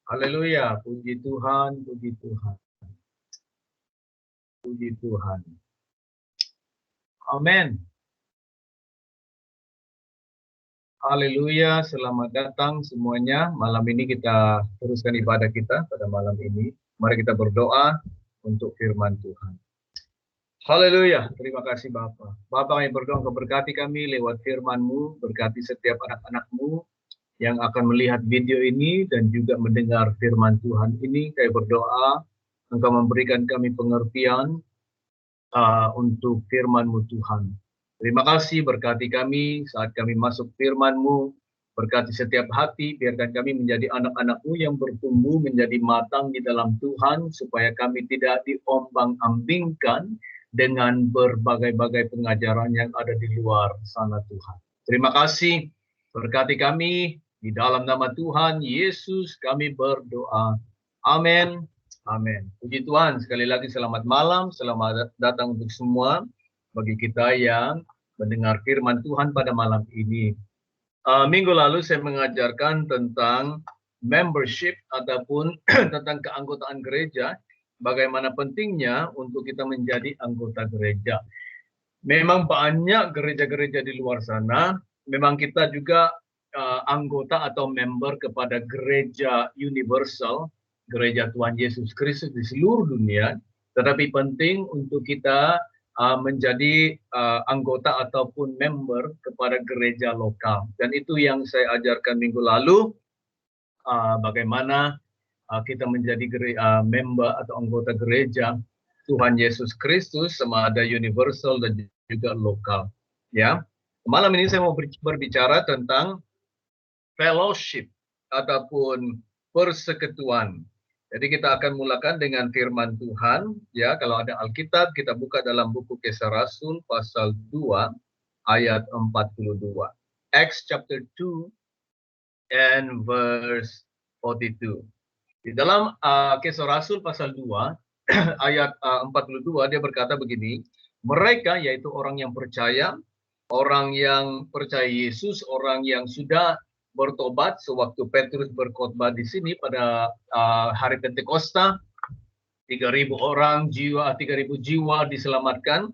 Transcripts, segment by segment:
Haleluya, puji Tuhan, puji Tuhan, puji Tuhan. Amin. Haleluya, selamat datang semuanya. Malam ini kita teruskan ibadah kita pada malam ini. Mari kita berdoa untuk firman Tuhan. Haleluya, terima kasih Bapa. Bapa, kami berdoa engkau berkati kami lewat firman-Mu, berkati setiap anak-anak-Mu yang akan melihat video ini dan juga mendengar firman Tuhan ini. Kami berdoa engkau memberikan kami pengertian untuk firman-Mu Tuhan. Terima kasih, berkati kami saat kami masuk firman-Mu, berkati setiap hati, biarkan kami menjadi anak-anak-Mu yang bertumbuh menjadi matang di dalam Tuhan, supaya kami tidak diombang-ambingkan dengan berbagai-bagai pengajaran yang ada di luar sana Tuhan. Terima kasih, berkati kami, di dalam nama Tuhan Yesus kami berdoa. Amin. Amin. Puji Tuhan, sekali lagi selamat malam, selamat datang untuk semua bagi kita yang mendengar firman Tuhan pada malam ini. Minggu lalu saya mengajarkan tentang membership ataupun tentang keanggotaan gereja, bagaimana pentingnya untuk kita menjadi anggota gereja. Memang banyak gereja-gereja di luar sana, memang kita juga anggota atau member kepada gereja universal, gereja Tuhan Yesus Kristus di seluruh dunia, tetapi penting untuk kita menjadi anggota ataupun member kepada gereja lokal. Dan itu yang saya ajarkan minggu lalu, bagaimana kita menjadi member atau anggota gereja Tuhan Yesus Kristus, sama ada universal dan juga lokal. Ya, malam ini saya mau berbicara tentang fellowship ataupun persekutuan. Jadi kita akan mulakan dengan firman Tuhan. Ya, kalau ada Alkitab, kita buka dalam buku Kisah Rasul pasal 2 ayat 42. Acts chapter 2 and verse 42. Di dalam Kisah Rasul pasal 2 ayat 42 dia berkata begini, mereka yaitu orang yang percaya Yesus, orang yang sudah bertobat sewaktu Petrus berkhotbah di sini pada hari Pentakosta, 3.000 jiwa diselamatkan.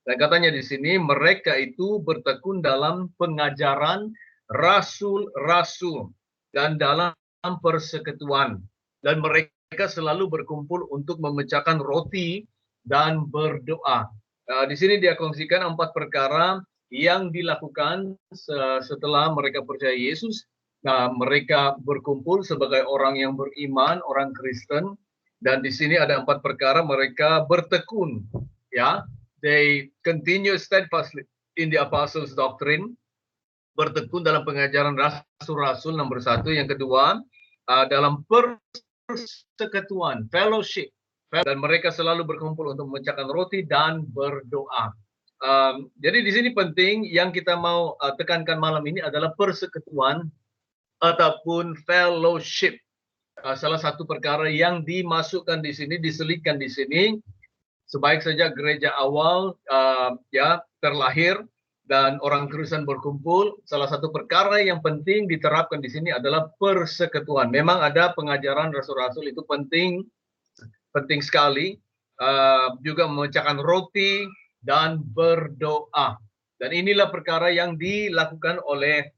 Dan katanya di sini mereka itu bertekun dalam pengajaran rasul-rasul dan dalam persekutuan, dan mereka selalu berkumpul untuk memecahkan roti dan berdoa. Di sini dia kongsikan 4 perkara yang dilakukan setelah mereka percaya Yesus. Mereka berkumpul sebagai orang yang beriman, orang Kristen, dan di sini ada 4 perkara mereka bertekun. Ya, they continue steadfastly in the apostles' doctrine, bertekun dalam pengajaran rasul-rasul, nomor 1. Yang kedua, dalam persekutuan, fellowship, dan mereka selalu berkumpul untuk memecahkan roti dan berdoa. Jadi di sini penting yang kita mau tekankan malam ini adalah persekutuan ataupun fellowship. Salah satu perkara yang dimasukkan di sini, diselipkan di sini, sebaik saja gereja awal terlahir dan orang Kristen berkumpul, salah satu perkara yang penting diterapkan di sini adalah persekutuan. Memang ada pengajaran rasul-rasul itu penting sekali, juga memecahkan roti dan berdoa. Dan inilah perkara yang dilakukan oleh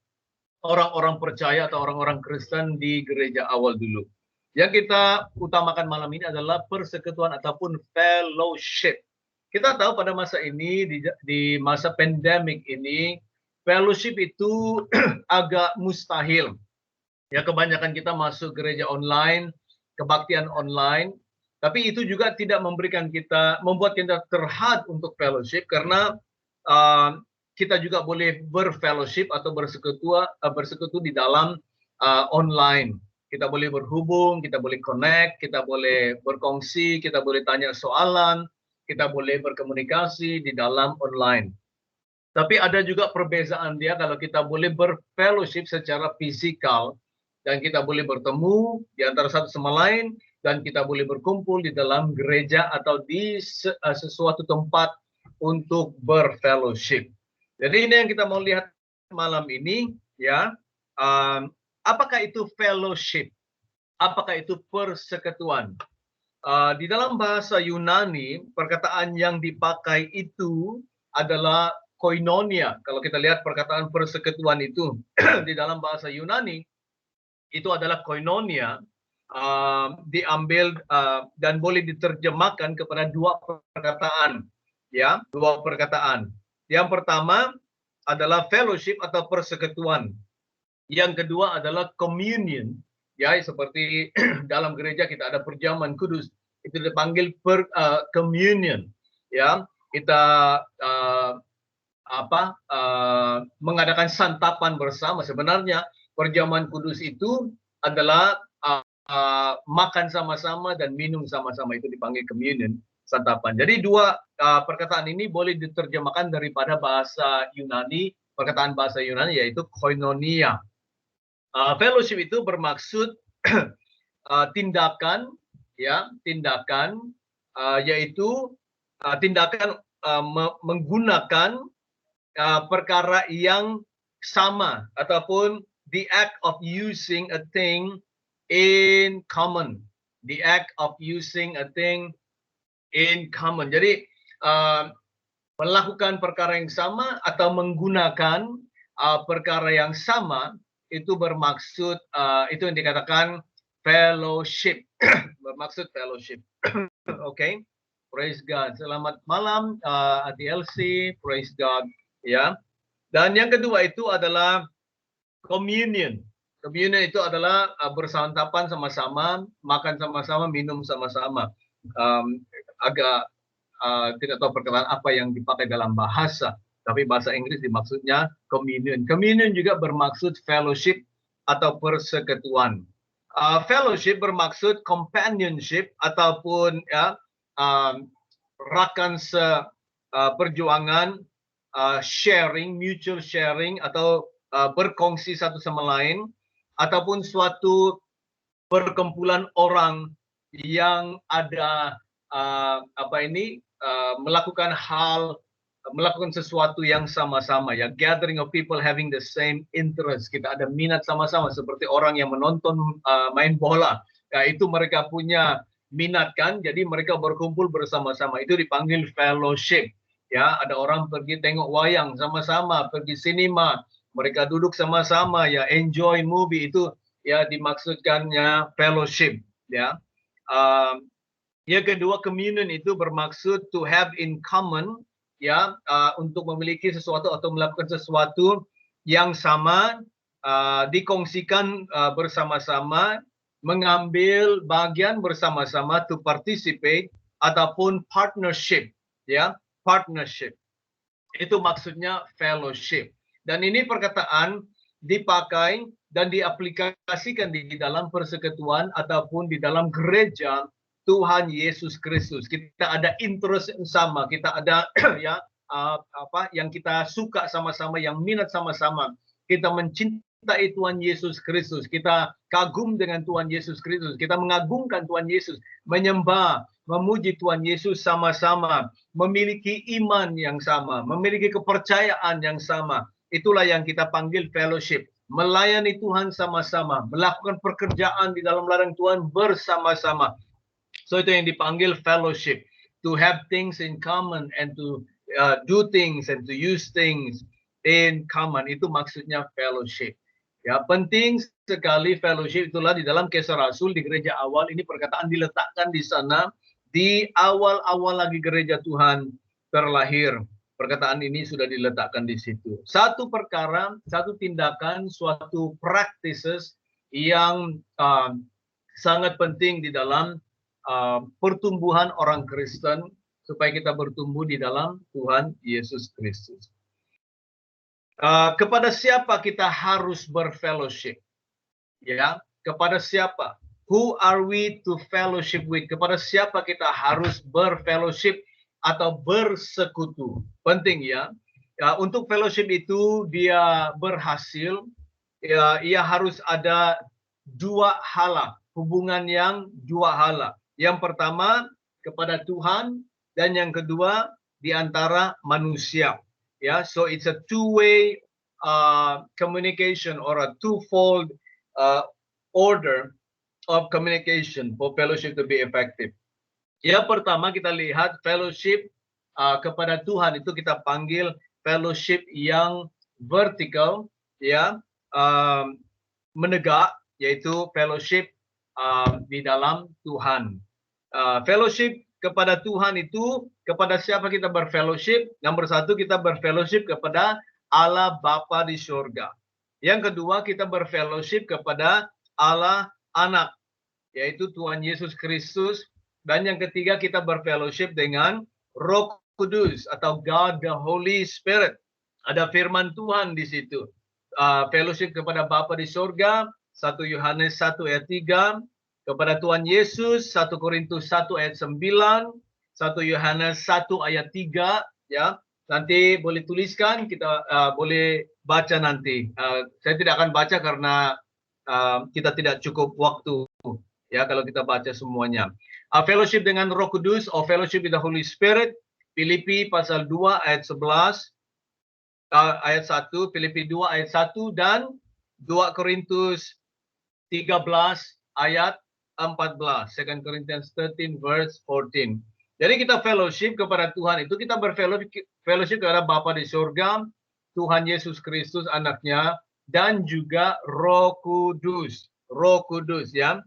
orang-orang percaya atau orang-orang Kristen di gereja awal dulu. Yang kita utamakan malam ini adalah persekutuan ataupun fellowship. Kita tahu pada masa ini, di masa pandemik ini, fellowship itu agak mustahil. Ya, kebanyakan kita masuk gereja online, kebaktian online, tapi itu juga tidak membuat kita terhad untuk fellowship, karena kita juga boleh berfellowship atau bersekutu di dalam online. Kita boleh berhubung, kita boleh connect, kita boleh berkongsi, kita boleh tanya soalan, kita boleh berkomunikasi di dalam online. Tapi ada juga perbezaan dia kalau kita boleh berfellowship secara fisikal, dan kita boleh bertemu di antara satu sama lain, dan kita boleh berkumpul di dalam gereja atau di sesuatu tempat untuk berfellowship. Jadi ini yang kita mau lihat malam ini, ya. Apakah itu fellowship? Apakah itu persekutuan? Di dalam bahasa Yunani, perkataan yang dipakai itu adalah koinonia. Kalau kita lihat perkataan persekutuan itu di dalam bahasa Yunani, itu adalah koinonia, diambil dan boleh diterjemahkan kepada dua perkataan, ya, dua perkataan. Yang pertama adalah fellowship atau persekutuan. Yang kedua adalah communion, ya, seperti dalam gereja kita ada perjamuan kudus, itu dipanggil communion, ya. Kita mengadakan santapan bersama. Sebenarnya perjamuan kudus itu adalah makan sama-sama dan minum sama-sama, itu dipanggil communion, santapan. Jadi dua perkataan ini boleh diterjemahkan daripada bahasa Yunani, perkataan bahasa Yunani yaitu koinonia. Fellowship itu bermaksud tindakan, ya, tindakan, yaitu tindakan menggunakan perkara yang sama, ataupun the act of using a thing in common. The act of using a thing in common. Jadi melakukan perkara yang sama atau menggunakan perkara yang sama, itu bermaksud itu yang dikatakan fellowship. Bermaksud fellowship. Okay, praise God. Selamat malam ADLC, praise God, ya. Dan yang kedua itu adalah communion. Communion itu adalah bersantapan sama-sama, makan sama-sama, minum sama-sama. Agak tidak tahu perkataan apa yang dipakai dalam bahasa, tapi bahasa Inggris dimaksudnya communion. Communion juga bermaksud fellowship atau persekutuan. Fellowship bermaksud companionship ataupun, ya, rakan seperjuangan, sharing, mutual sharing, atau berkongsi satu sama lain, ataupun suatu perkumpulan orang yang ada melakukan sesuatu yang sama-sama, ya, gathering of people having the same interest. Kita ada minat sama-sama, seperti orang yang menonton main bola, ya, itu mereka punya minat, kan, jadi mereka berkumpul bersama-sama, itu dipanggil fellowship, ya. Ada orang pergi tengok wayang sama-sama, pergi sinema, mereka duduk sama-sama, ya, enjoy movie, itu ya dimaksudkannya fellowship, ya. Yang kedua, communion itu bermaksud to have in common, ya, untuk memiliki sesuatu atau melakukan sesuatu yang sama, dikongsikan bersama-sama, mengambil bagian bersama-sama, to participate, ataupun partnership, ya, partnership. Itu maksudnya fellowship. Dan ini perkataan dipakai dan diaplikasikan di dalam persekutuan ataupun di dalam gereja Tuhan Yesus Kristus. Kita ada interest yang sama, kita ada ya yang kita suka sama-sama, yang minat sama-sama. Kita mencintai Tuhan Yesus Kristus, kita kagum dengan Tuhan Yesus Kristus, kita mengagungkan Tuhan Yesus, menyembah, memuji Tuhan Yesus sama-sama, memiliki iman yang sama, memiliki kepercayaan yang sama. Itulah yang kita panggil fellowship. Melayani Tuhan sama-sama, melakukan pekerjaan di dalam ladang Tuhan bersama-sama. So itu yang dipanggil fellowship. To have things in common and to do things and to use things in common. Itu maksudnya fellowship. Ya, penting sekali fellowship. Itulah di dalam Kisah Rasul di gereja awal ini perkataan diletakkan di sana. Di awal-awal lagi gereja Tuhan terlahir, perkataan ini sudah diletakkan di situ. Satu perkara, satu tindakan, suatu practices yang sangat penting di dalam pertumbuhan orang Kristen, supaya kita bertumbuh di dalam Tuhan Yesus Kristus. Kepada siapa kita harus berfellowship? Ya, kepada siapa? Who are we to fellowship with? Kepada siapa kita harus berfellowship atau bersekutu? Penting, ya. Untuk fellowship itu dia berhasil, ya, ia harus ada dua hala, hubungan yang dua hala. Yang pertama kepada Tuhan, dan yang kedua di antara manusia. Ya, so it's a two-way communication or a twofold order of communication for fellowship to be effective. Yang pertama kita lihat fellowship kepada Tuhan itu kita panggil fellowship yang vertikal, ya, menegak, yaitu fellowship di dalam Tuhan. Fellowship kepada Tuhan itu, kepada siapa kita berfellowship? Nomor satu, kita berfellowship kepada Allah Bapa di surga. Yang kedua, kita berfellowship kepada Allah Anak, yaitu Tuhan Yesus Kristus. Dan yang ketiga, kita berfellowship dengan Roh Kudus atau God the Holy Spirit. Ada firman Tuhan di situ. Fellowship kepada Bapa di surga, 1 Yohanes 1 ayat 3, kepada Tuhan Yesus, 1 Korintus 1 ayat 9, 1 Yohanes 1 ayat 3, ya. Nanti boleh tuliskan, kita boleh baca nanti. Saya tidak akan baca karena kita tidak cukup waktu, ya, kalau kita baca semuanya. Fellowship dengan Roh Kudus, or fellowship with the Holy Spirit, Filipi pasal 2 ayat 11, ayat 1, Filipi 2 ayat 1, dan 2 Korintus 13 ayat 14, 2 Corinthians 13 verse 14. Jadi kita fellowship kepada Tuhan itu, kita berfellowship kepada Bapa di surga, Tuhan Yesus Kristus anaknya, dan juga Roh Kudus. Roh Kudus, ya.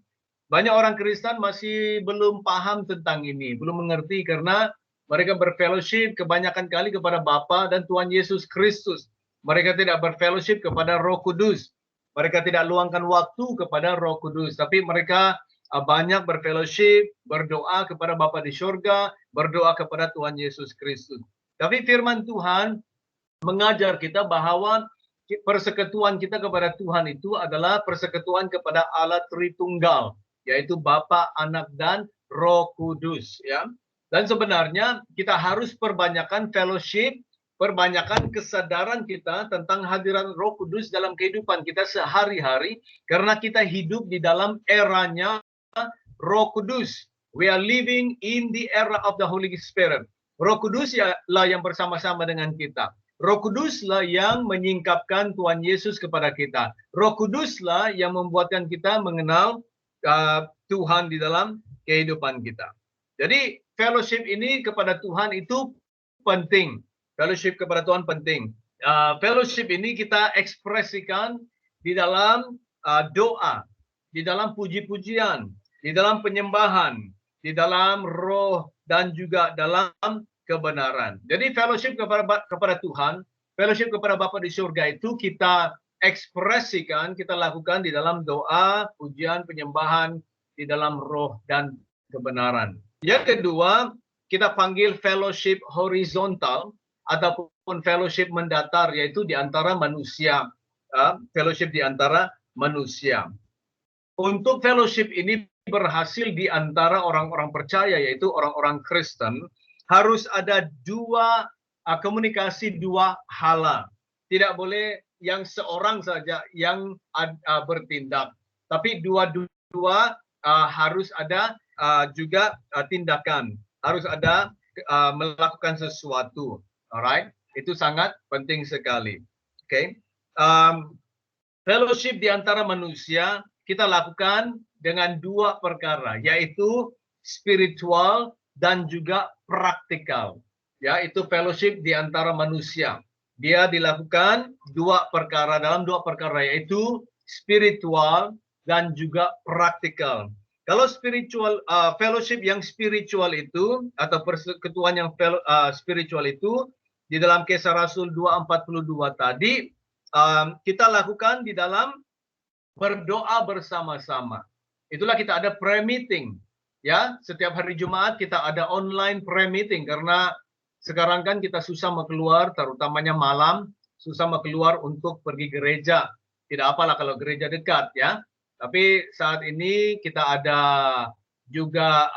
Banyak orang Kristen masih belum paham tentang ini, belum mengerti karena mereka berfellowship kebanyakan kali kepada Bapa dan Tuhan Yesus Kristus. Mereka tidak berfellowship kepada Roh Kudus. Mereka tidak luangkan waktu kepada Roh Kudus, tapi mereka banyak berfellowship, berdoa kepada Bapa di surga, berdoa kepada Tuhan Yesus Kristus. Tapi firman Tuhan mengajar kita bahwa persekutuan kita kepada Tuhan itu adalah persekutuan kepada Allah Tritunggal, yaitu Bapa, Anak, dan Roh Kudus, ya. Dan sebenarnya kita harus perbanyakkan fellowship, perbanyakkan kesadaran kita tentang hadiran Roh Kudus dalam kehidupan kita sehari-hari, karena kita hidup di dalam eranya Roh Kudus. We are living in the era of the Holy Spirit. Roh Kudus lah yang bersama-sama dengan kita. Roh Kuduslah yang menyingkapkan Tuhan Yesus kepada kita. Roh Kuduslah yang membuatkan kita mengenal Tuhan di dalam kehidupan kita. Jadi fellowship ini kepada Tuhan itu penting. Fellowship kepada Tuhan penting. Fellowship ini kita ekspresikan di dalam doa, di dalam puji-pujian, di dalam penyembahan, di dalam roh, dan juga dalam kebenaran. Jadi fellowship kepada Tuhan, fellowship kepada Bapa di surga itu kita ekspresikan, kita lakukan di dalam doa, pujian, penyembahan, di dalam roh dan kebenaran. Yang kedua, kita panggil fellowship horizontal ataupun fellowship mendatar, yaitu di antara manusia. Fellowship di antara manusia. Untuk fellowship ini berhasil di antara orang-orang percaya, yaitu orang-orang Kristen, harus ada komunikasi dua hala. Tidak boleh yang seorang saja yang bertindak, tapi dua-dua harus ada juga tindakan, harus ada melakukan sesuatu. Alright, itu sangat penting sekali. Okay. Fellowship di antara manusia kita lakukan dengan dua perkara, yaitu spiritual dan juga praktikal. Ya, itu fellowship di antara manusia. Dia dilakukan dalam dua perkara, yaitu spiritual dan juga praktikal. Kalau spiritual, fellowship yang spiritual itu atau persekutuan yang spiritual itu di dalam Kisah Rasul 2:42 tadi kita lakukan di dalam berdoa bersama-sama. Itulah kita ada prayer meeting. Ya, setiap hari Jumat kita ada online prayer meeting karena sekarang kan kita susah mau keluar, terutamanya malam, susah mau keluar untuk pergi gereja. Tidak apalah kalau gereja dekat, ya. Tapi saat ini kita ada juga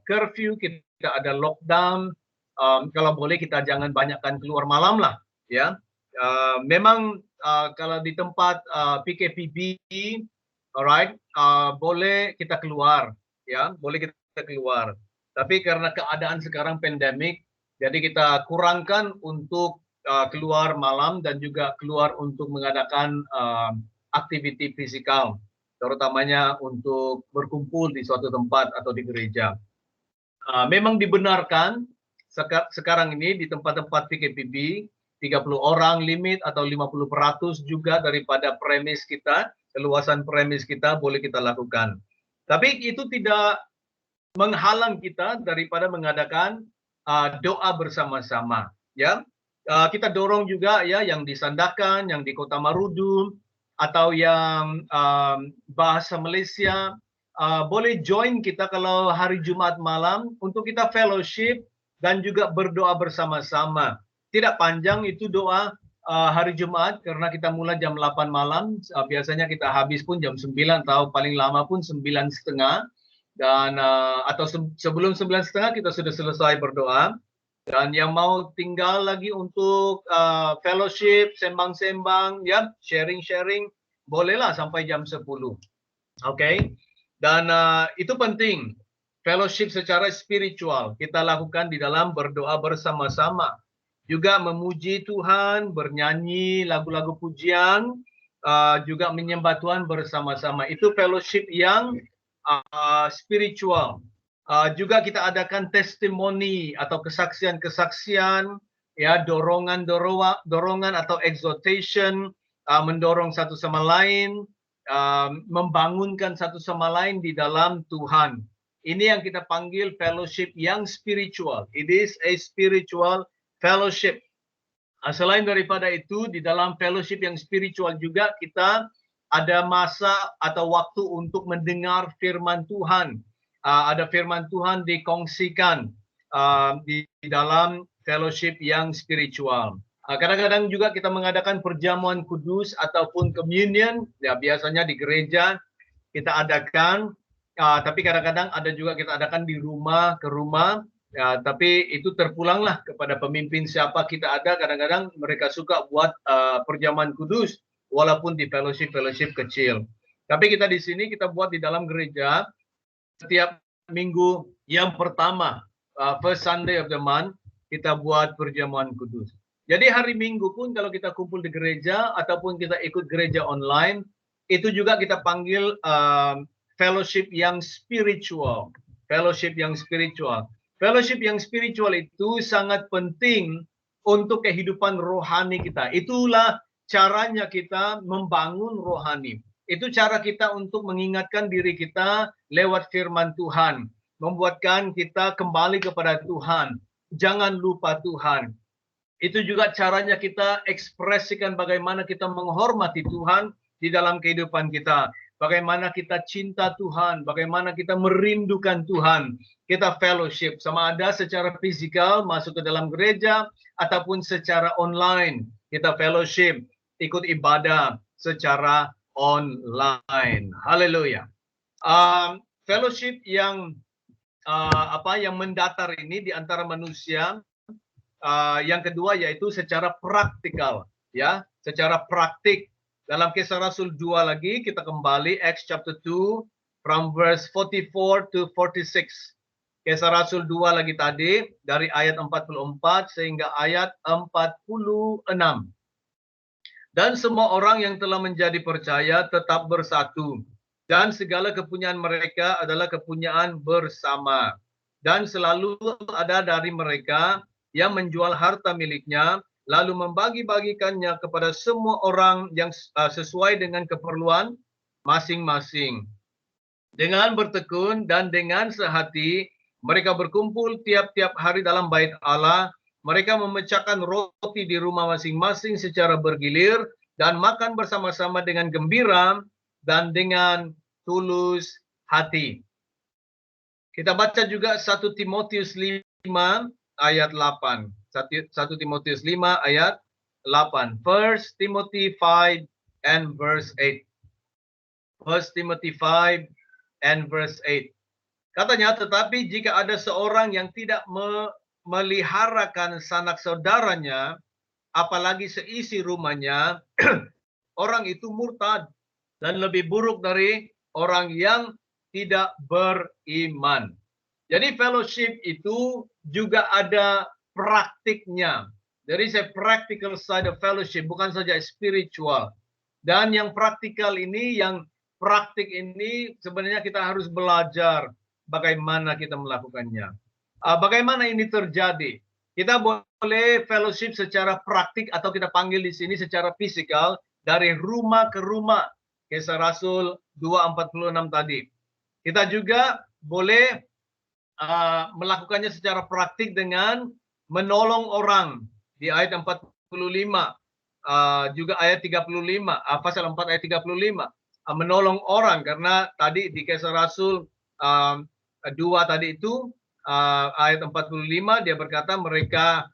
curfew, kita ada lockdown. Kalau boleh kita jangan banyakkan keluar malam lah, ya. Memang kalau di tempat PKPB, alright, boleh kita keluar, ya, boleh kita keluar. Tapi karena keadaan sekarang pandemik, jadi kita kurangkan untuk keluar malam dan juga keluar untuk mengadakan aktiviti fisikal. terutamanya untuk berkumpul di suatu tempat atau di gereja. Memang dibenarkan sekarang ini di tempat-tempat PKPB 30 orang limit atau 50% juga daripada premis kita, keluasan premis kita boleh kita lakukan. Tapi itu tidak menghalang kita daripada mengadakan doa bersama-sama, ya. Kita dorong juga ya yang di Sandakan, yang di Kota Marudu, atau yang bahasa Malaysia, boleh join kita kalau hari Jumat malam untuk kita fellowship dan juga berdoa bersama-sama. Tidak panjang itu doa hari Jumat karena kita mulai jam 8 malam, biasanya kita habis pun jam 9 atau paling lama pun 9:30, dan atau sebelum 9:30 kita sudah selesai berdoa. Dan yang mau tinggal lagi untuk fellowship, sembang-sembang, ya, sharing-sharing, bolehlah sampai jam 10. Okay? Dan itu penting. Fellowship secara spiritual kita lakukan di dalam berdoa bersama-sama. Juga memuji Tuhan, bernyanyi lagu-lagu pujian, juga menyembah Tuhan bersama-sama. Itu fellowship yang spiritual. Juga kita adakan testimoni atau kesaksian-kesaksian, ya, dorongan atau exhortation, mendorong satu sama lain, membangunkan satu sama lain di dalam Tuhan. Ini yang kita panggil fellowship yang spiritual. It is a spiritual fellowship. Selain daripada itu, di dalam fellowship yang spiritual juga kita ada masa atau waktu untuk mendengar firman Tuhan. Ada firman Tuhan dikongsikan di dalam fellowship yang spiritual. Kadang-kadang juga kita mengadakan perjamuan kudus ataupun communion, ya biasanya di gereja kita adakan, tapi kadang-kadang ada juga kita adakan di rumah ke rumah, ya, tapi itu terpulanglah kepada pemimpin siapa kita ada. Kadang-kadang mereka suka buat perjamuan kudus walaupun di fellowship kecil. Tapi kita di sini kita buat di dalam gereja. Setiap minggu yang pertama, first Sunday of the month, kita buat perjamuan kudus. Jadi hari Minggu pun kalau kita kumpul di gereja ataupun kita ikut gereja online, itu juga kita panggil fellowship yang spiritual. Fellowship yang spiritual. Fellowship yang spiritual itu sangat penting untuk kehidupan rohani kita. Itulah caranya kita membangun rohani. Itu cara kita untuk mengingatkan diri kita lewat firman Tuhan. Membuatkan kita kembali kepada Tuhan. Jangan lupa Tuhan. Itu juga caranya kita ekspresikan bagaimana kita menghormati Tuhan di dalam kehidupan kita. Bagaimana kita cinta Tuhan. Bagaimana kita merindukan Tuhan. Kita fellowship. Sama ada secara fisikal masuk ke dalam gereja. Ataupun secara online. Kita fellowship. Ikut ibadah secara online. Haleluya. Fellowship yang yang mendatar ini di antara manusia. Yang kedua yaitu secara praktikal, ya, secara praktik. Dalam Kisah Rasul 2 lagi kita kembali Acts chapter 2 from verse 44 to 46. Kisah Rasul 2 lagi tadi dari ayat 44 sehingga ayat 46. Dan semua orang yang telah menjadi percaya tetap bersatu, dan segala kepunyaan mereka adalah kepunyaan bersama. Dan selalu ada dari mereka yang menjual harta miliknya, lalu membagi-bagikannya kepada semua orang yang sesuai dengan keperluan masing-masing. Dengan bertekun dan dengan sehati, mereka berkumpul tiap-tiap hari dalam bait Allah. Mereka memecahkan roti di rumah masing-masing secara bergilir dan makan bersama-sama dengan gembira dan dengan tulus hati. Kita baca juga 1 Timotius 5 ayat 8. 1 Timotius 5 ayat 8. 1 Timothy 5 and verse 8. 1 Timothy 5 and verse 8. Katanya, tetapi jika ada seorang yang tidak meliharakan sanak saudaranya, apalagi seisi rumahnya, orang itu murtad dan lebih buruk dari orang yang tidak beriman. Jadi fellowship itu juga ada praktiknya. There is a practical side of fellowship, bukan saja spiritual. Dan yang praktikal ini yang praktik ini sebenarnya kita harus belajar bagaimana kita melakukannya. Bagaimana ini terjadi? Kita boleh fellowship secara praktik atau kita panggil di sini secara fisikal dari rumah ke rumah. Kisah Rasul 2:46 tadi. Kita juga boleh melakukannya secara praktik dengan menolong orang di ayat 45, juga ayat 35, pasal 4 ayat 35. Menolong orang, karena tadi di Kisah Rasul 2 tadi itu ayat 45 dia berkata mereka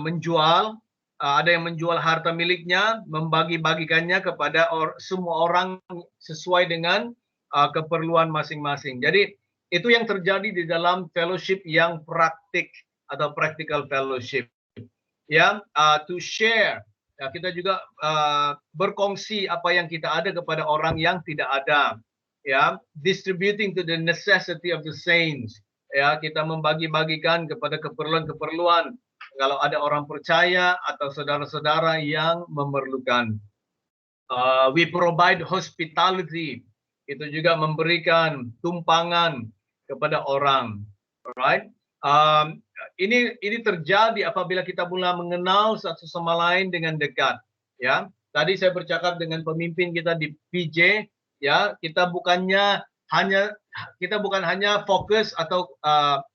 menjual, ada yang menjual harta miliknya, membagi-bagikannya kepada semua orang sesuai dengan keperluan masing-masing. Jadi itu yang terjadi di dalam fellowship yang praktik atau practical fellowship. Ya, to share. Ya, kita juga berkongsi apa yang kita ada kepada orang yang tidak ada. Ya, distributing to the necessity of the saints. Ya, kita membagi-bagikan kepada keperluan-keperluan kalau ada orang percaya atau saudara-saudara yang memerlukan. We provide hospitality. Itu juga memberikan tumpangan kepada orang. Alright? Ini terjadi apabila kita mulai mengenal satu sama lain dengan dekat. Ya, tadi saya bercakap dengan pemimpin kita di PJ. Ya, kita bukan hanya fokus atau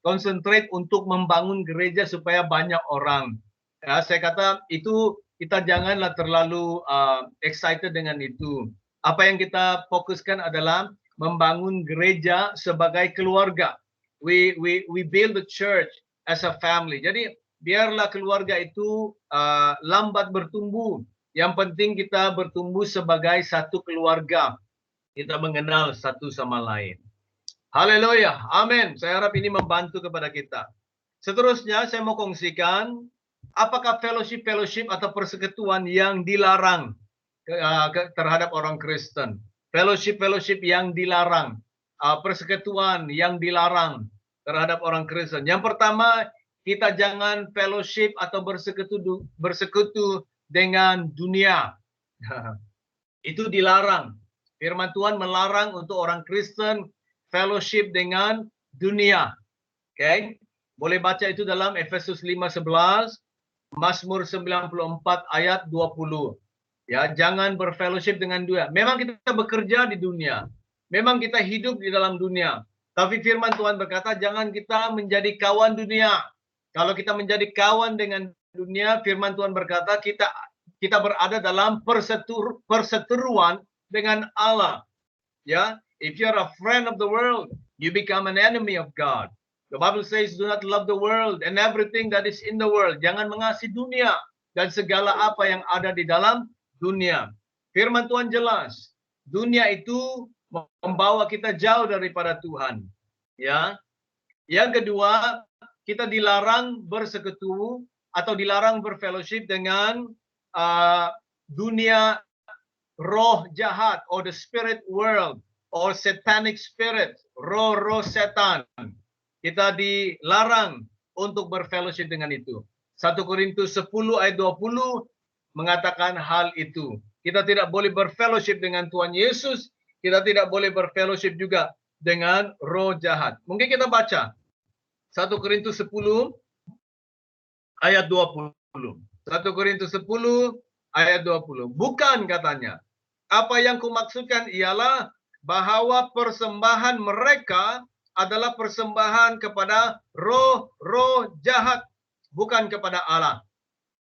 concentrate untuk membangun gereja supaya banyak orang. Ya, saya kata itu kita janganlah terlalu excited dengan itu. Apa yang kita fokuskan adalah membangun gereja sebagai keluarga. We build the church as a family. Jadi biarlah keluarga itu lambat bertumbuh. Yang penting kita bertumbuh sebagai satu keluarga. Kita mengenal satu sama lain. Haleluya. Amin. Saya harap ini membantu kepada kita. Seterusnya saya mau kongsikan apakah fellowship atau persekutuan yang dilarang terhadap orang Kristen. Fellowship yang dilarang. Persekutuan yang dilarang terhadap orang Kristen. Yang pertama, kita jangan fellowship atau bersekutu dengan dunia. Itu dilarang. Firman Tuhan melarang untuk orang Kristen fellowship dengan dunia. Okay? Boleh baca itu dalam Efesus 5:11, Mazmur 94 ayat 20. Ya, jangan berfellowship dengan dunia. Memang kita bekerja di dunia. Memang kita hidup di dalam dunia. Tapi firman Tuhan berkata, jangan kita menjadi kawan dunia. Kalau kita menjadi kawan dengan dunia, firman Tuhan berkata, kita berada dalam perseteruan dengan Allah. Ya, if you are a friend of the world, you become an enemy of God. The Bible says, do not love the world and everything that is in the world. Jangan mengasihi dunia dan segala apa yang ada di dalam dunia. Firman Tuhan jelas, dunia itu membawa kita jauh daripada Tuhan. Ya. Yang kedua, kita dilarang bersekutu atau dilarang berfellowship dengan dunia roh jahat, or the spirit world, or satanic spirit, roh setan. Kita dilarang untuk berfellowship dengan itu. 1 Korintus 10 ayat 20 mengatakan hal itu. Kita tidak boleh berfellowship dengan Tuhan Yesus. Kita tidak boleh berfellowship juga dengan roh jahat. Mungkin kita baca 1 Korintus 10 ayat 20. 1 Korintus 10 ayat 20. Bukan katanya. Apa yang kumaksudkan ialah bahwa persembahan mereka adalah persembahan kepada roh jahat, bukan kepada Allah.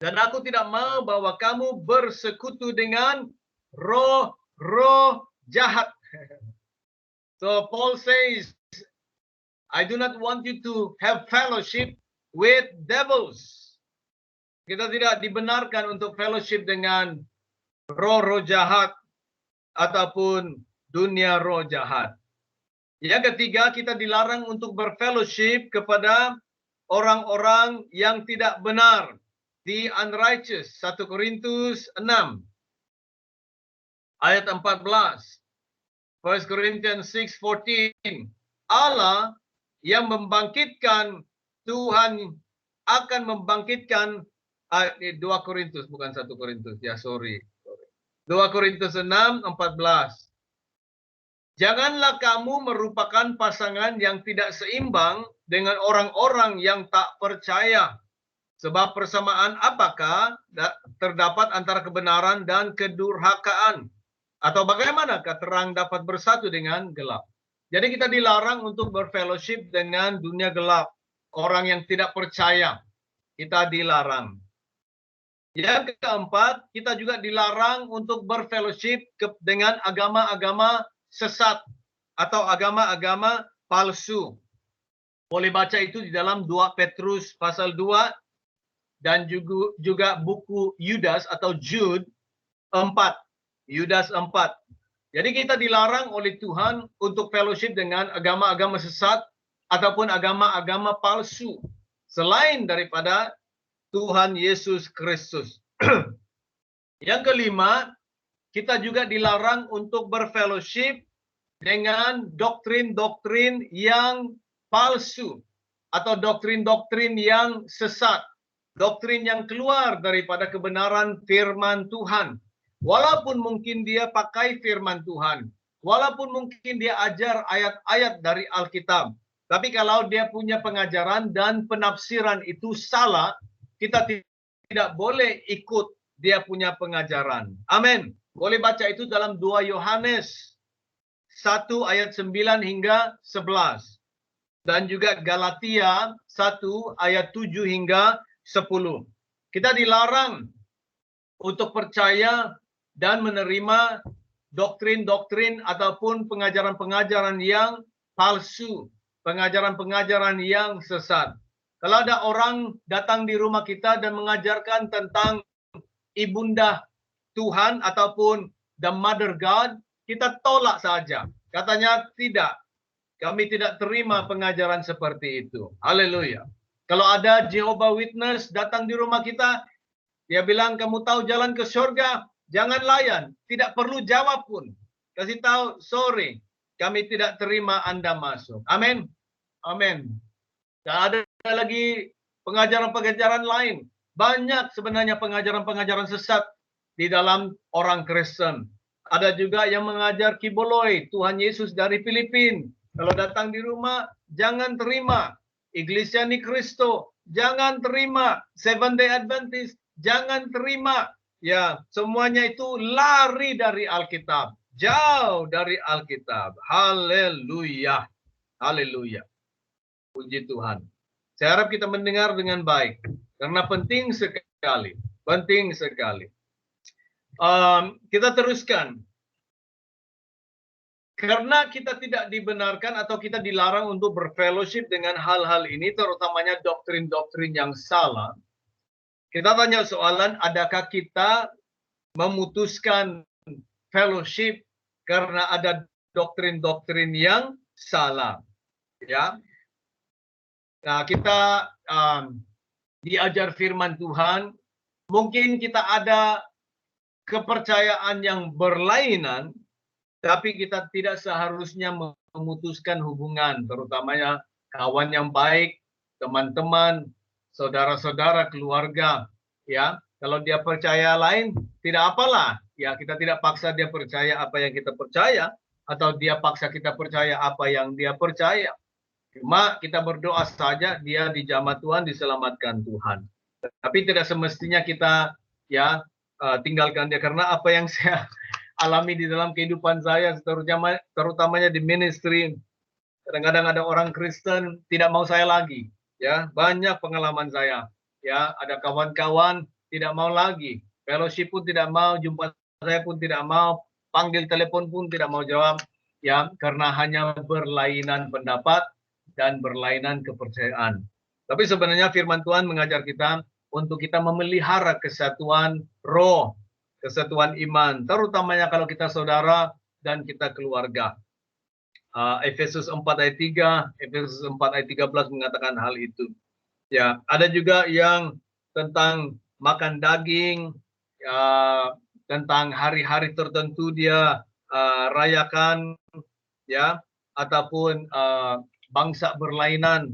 Dan aku tidak mau bahwa kamu bersekutu dengan roh jahat. So Paul says, I do not want you to have fellowship with devils. Kita tidak dibenarkan untuk fellowship dengan roh jahat ataupun dunia roh jahat. Yang ketiga, kita dilarang untuk berfellowship kepada orang-orang yang tidak benar, the unrighteous. 1 Korintus 6 ayat 14. 1 Corinthians 6:14. Allah yang membangkitkan, Tuhan akan membangkitkan 2 Korintus, bukan 1 Korintus. Ya, sorry. 2 Korintus 6:14. Janganlah kamu merupakan pasangan yang tidak seimbang dengan orang-orang yang tak percaya. Sebab persamaan apakah terdapat antara kebenaran dan kedurhakaan? Atau bagaimanakah terang dapat bersatu dengan gelap? Jadi kita dilarang untuk berfellowship dengan dunia gelap. Orang yang tidak percaya, kita dilarang. Yang keempat, kita juga dilarang untuk berfellowship dengan agama-agama sesat atau agama-agama palsu. Boleh baca itu di dalam 2 Petrus pasal 2 dan juga buku Yudas atau Jude 4. Yudas 4. Jadi kita dilarang oleh Tuhan untuk fellowship dengan agama-agama sesat ataupun agama-agama palsu selain daripada Tuhan Yesus Kristus. Yang kelima, kita juga dilarang untuk berfellowship dengan doktrin-doktrin yang palsu atau doktrin-doktrin yang sesat, doktrin yang keluar daripada kebenaran firman Tuhan. Walaupun mungkin dia pakai firman Tuhan, walaupun mungkin dia ajar ayat-ayat dari Alkitab, tapi kalau dia punya pengajaran dan penafsiran itu salah, kita tidak boleh ikut dia punya pengajaran. Amin. Boleh baca itu dalam 2 Yohanes 1 ayat 9 hingga 11. Dan juga Galatia 1 ayat 7 hingga 10. Kita dilarang untuk percaya dan menerima doktrin-doktrin ataupun pengajaran-pengajaran yang palsu, pengajaran-pengajaran yang sesat. Kalau ada orang datang di rumah kita dan mengajarkan tentang ibunda Tuhan ataupun the Mother God, kita tolak saja. Katanya tidak. Kami tidak terima pengajaran seperti itu. Haleluya. Kalau ada Jehovah Witness datang di rumah kita, dia bilang kamu tahu jalan ke surga, jangan layan. Tidak perlu jawab pun. Kasih tahu, sorry, kami tidak terima Anda masuk. Amin. Amin. Dan ada lagi pengajaran-pengajaran lain. Banyak sebenarnya pengajaran-pengajaran sesat di dalam orang Kristen. Ada juga yang mengajar kiboloi, Tuhan Yesus dari Filipina. Kalau datang di rumah, jangan terima. Iglesia ni Cristo, jangan terima. Seventh Day Adventist, jangan terima. Ya, semuanya itu lari dari Alkitab. Jauh dari Alkitab. Haleluya. Haleluya. Puji Tuhan. Saya harap kita mendengar dengan baik. Karena penting sekali. Penting sekali. Kita teruskan. Karena kita tidak dibenarkan atau kita dilarang untuk berfellowship dengan hal-hal ini, terutamanya doktrin-doktrin yang salah. Kita tanya soalan, adakah kita memutuskan fellowship karena ada doktrin-doktrin yang salah? Ya. Nah, kita diajar firman Tuhan, mungkin kita ada kepercayaan yang berlainan, tapi kita tidak seharusnya memutuskan hubungan, terutamanya kawan yang baik, teman-teman, saudara-saudara, keluarga. Ya, kalau dia percaya lain, tidak apalah. Ya, kita tidak paksa dia percaya apa yang kita percaya, atau dia paksa kita percaya apa yang dia percaya. Cuma kita berdoa saja dia dijamah Tuhan, diselamatkan Tuhan. Tapi tidak semestinya kita ya tinggalkan dia, karena apa yang saya alami di dalam kehidupan saya, terutamanya di ministry, kadang-kadang ada orang Kristen tidak mau saya lagi. Ya, banyak pengalaman saya. Ya, ada kawan-kawan tidak mau lagi, fellowship pun tidak mau, jumpa saya pun tidak mau, panggil telepon pun tidak mau jawab. Ya, karena hanya berlainan pendapat dan berlainan kepercayaan. Tapi sebenarnya firman Tuhan mengajar kita untuk kita memelihara kesatuan roh, kesatuan iman, terutamanya kalau kita saudara dan kita keluarga. Efesus 4 ayat 3, Efesus 4 ayat 13 mengatakan hal itu. Ya, ada juga yang tentang makan daging, tentang hari-hari tertentu dia rayakan, ya, ataupun bangsa berlainan,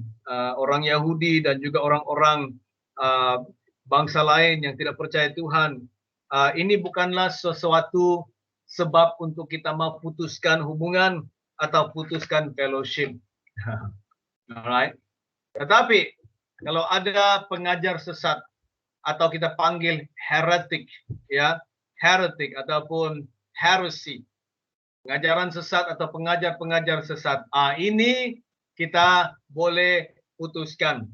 orang Yahudi dan juga orang-orang bangsa lain yang tidak percaya Tuhan. ini bukanlah sesuatu sebab untuk kita mau putuskan hubungan atau putuskan fellowship. Alright. Tetapi kalau ada pengajar sesat atau kita panggil heretic, ya, heretic ataupun heresy, pengajaran sesat atau pengajar-pengajar sesat, ini kita boleh putuskan.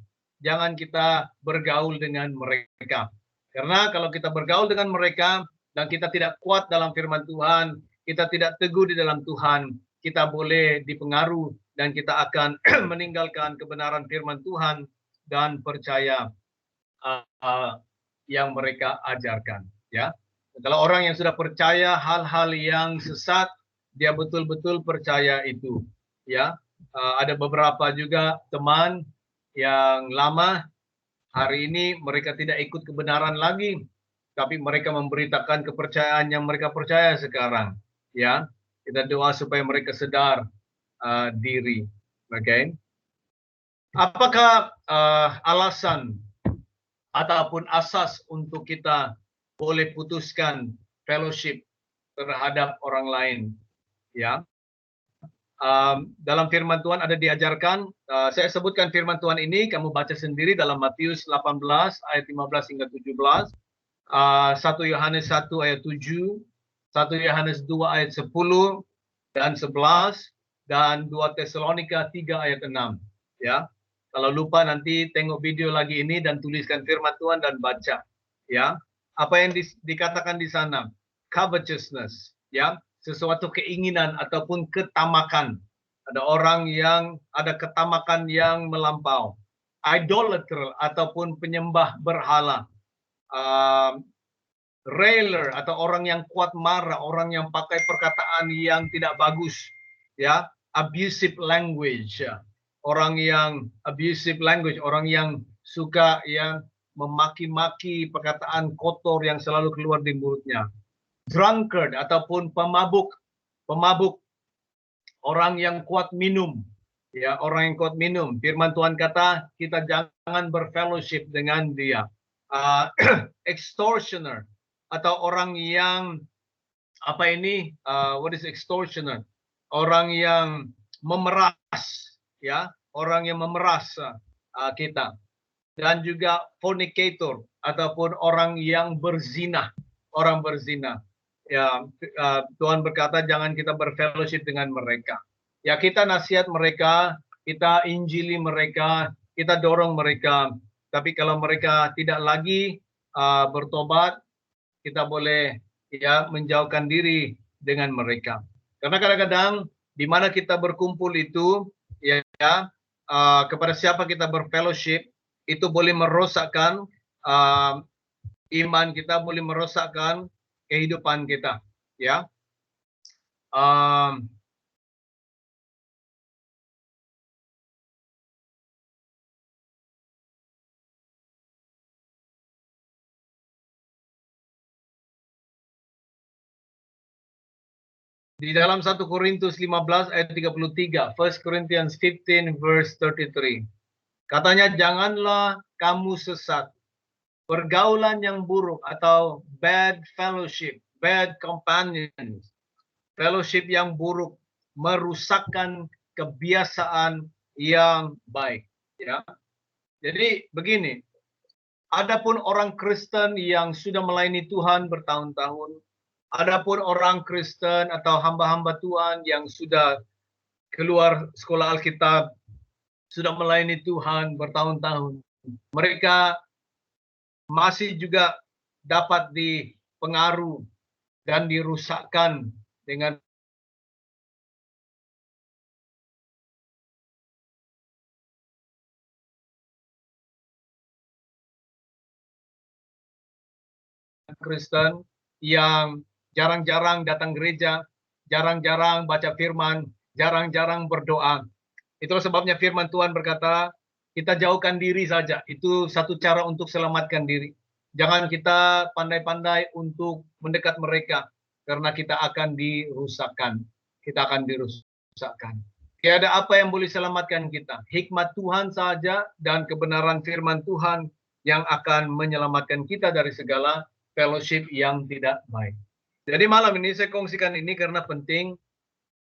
Jangan kita bergaul dengan mereka. Karena kalau kita bergaul dengan mereka dan kita tidak kuat dalam firman Tuhan, kita tidak teguh di dalam Tuhan, kita boleh dipengaruhi dan kita akan meninggalkan kebenaran firman Tuhan dan percaya yang mereka ajarkan. Ya, kalau orang yang sudah percaya hal-hal yang sesat, dia betul-betul percaya itu. Ya, ada beberapa juga teman yang lama hari ini mereka tidak ikut kebenaran lagi, tapi mereka memberitakan kepercayaan yang mereka percaya sekarang. Ya, kita doa supaya mereka sedar diri. Okay. Apakah alasan ataupun asas untuk kita boleh putuskan fellowship terhadap orang lain? Ya, dalam firman Tuhan ada diajarkan. Saya sebutkan firman Tuhan ini, kamu baca sendiri dalam Matius 18 ayat 15 hingga 17, 1 Yohanes 1 ayat 7, 1 Yohanes 2 ayat 10 dan 11, dan 2 Tesalonika 3 ayat 6. Ya, kalau lupa nanti tengok video lagi ini dan tuliskan firman Tuhan dan baca. Ya, apa yang dikatakan di sana? Covetousness, ya, sesuatu keinginan ataupun ketamakan. Ada orang yang ada ketamakan yang melampau. Idolater ataupun penyembah berhala. Railer atau orang yang kuat marah, orang yang pakai perkataan yang tidak bagus, ya, abusive language, orang yang abusive language, orang yang suka yang memaki-maki, perkataan kotor yang selalu keluar di mulutnya. Drunkard ataupun pemabuk, orang yang kuat minum, ya, orang yang kuat minum. Firman Tuhan kata kita jangan berfellowship dengan dia. Extortioner atau orang yang what is extortioner? Orang yang memeras, ya, orang yang memeras kita. Dan juga fornicator ataupun orang yang berzina, orang berzina. Ya, Tuhan berkata jangan kita berfellowship dengan mereka. Ya, kita nasihat mereka, kita injili mereka, kita dorong mereka. Tapi kalau mereka tidak lagi bertobat, kita boleh, ya, menjauhkan diri dengan mereka. Karena kadang-kadang di mana kita berkumpul itu, ya, kepada siapa kita berfellowship, itu boleh merosakkan iman kita, boleh merosakkan kehidupan kita. Ya, di dalam 1 Korintus 15 ayat 33, 1 Corinthians 15 verse 33. Katanya, janganlah kamu sesat. Pergaulan yang buruk atau bad fellowship, bad companions, fellowship yang buruk merusakkan kebiasaan yang baik. Ya, jadi begini, adapun orang Kristen yang sudah melayani Tuhan bertahun-tahun, adapun orang Kristen atau hamba-hamba Tuhan yang sudah keluar sekolah Alkitab, sudah melayani Tuhan bertahun-tahun, mereka masih juga dapat dipengaruhi dan dirusakkan dengan Kristen yang jarang-jarang datang gereja, jarang-jarang baca firman, jarang-jarang berdoa. Itulah sebabnya firman Tuhan berkata, kita jauhkan diri saja. Itu satu cara untuk selamatkan diri. Jangan kita pandai-pandai untuk mendekat mereka, karena kita akan dirusakkan. Kita akan dirusakkan. Tiada apa yang boleh selamatkan kita. Hikmat Tuhan saja dan kebenaran firman Tuhan yang akan menyelamatkan kita dari segala fellowship yang tidak baik. Jadi malam ini saya kongsikan ini karena penting.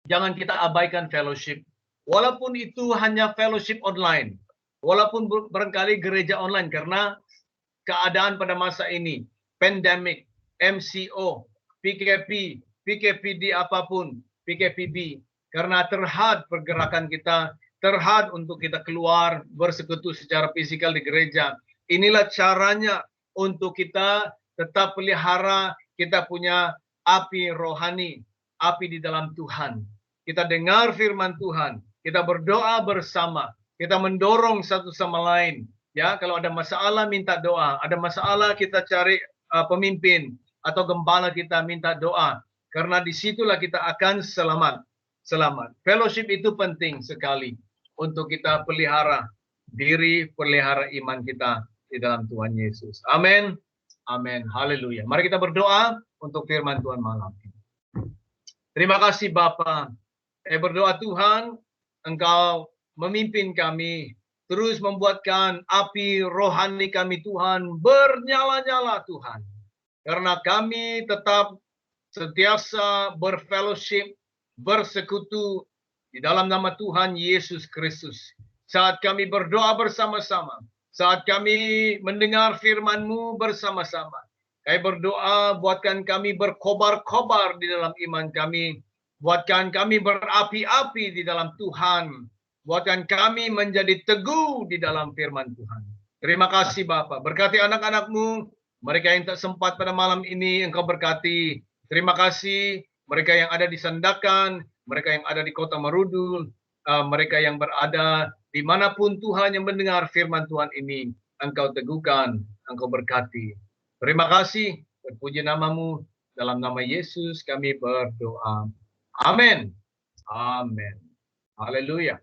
Jangan kita abaikan fellowship. Walaupun itu hanya fellowship online. Walaupun barangkali gereja online karena keadaan pada masa ini. Pandemic, MCO, PKP, PKPD apapun, PKPB. Karena terhad pergerakan kita, terhad untuk kita keluar bersekutu secara fisikal di gereja. Inilah caranya untuk kita tetap pelihara kita punya api rohani, api di dalam Tuhan. Kita dengar firman Tuhan, kita berdoa bersama, kita mendorong satu sama lain. Ya, kalau ada masalah minta doa, ada masalah kita cari pemimpin atau gembala kita minta doa, karena disitulah kita akan selamat. Selamat. Fellowship itu penting sekali untuk kita pelihara diri, pelihara iman kita di dalam Tuhan Yesus. Amin. Amin. Haleluya. Mari kita berdoa untuk firman Tuhan malam ini. Terima kasih Bapa. Saya berdoa Tuhan, Engkau memimpin kami, terus membuatkan api rohani kami Tuhan bernyala-nyala Tuhan. Karena kami tetap sentiasa berfellowship, bersekutu di dalam nama Tuhan Yesus Kristus. Saat kami berdoa bersama-sama, saat kami mendengar firman-Mu bersama-sama, kami berdoa buatkan kami berkobar-kobar di dalam iman kami, buatkan kami berapi-api di dalam Tuhan, buatkan kami menjadi teguh di dalam firman Tuhan. Terima kasih Bapa. Berkati anak-anak-Mu, mereka yang tak sempat pada malam ini Engkau berkati. Terima kasih mereka yang ada di Sandakan, mereka yang ada di Kota Marudul, mereka yang berada dimanapun Tuhan yang mendengar firman Tuhan ini, Engkau teguhkan, Engkau berkati. Terima kasih, terpuji nama-Mu, dalam nama Yesus kami berdoa. Amin. Amin. Haleluya.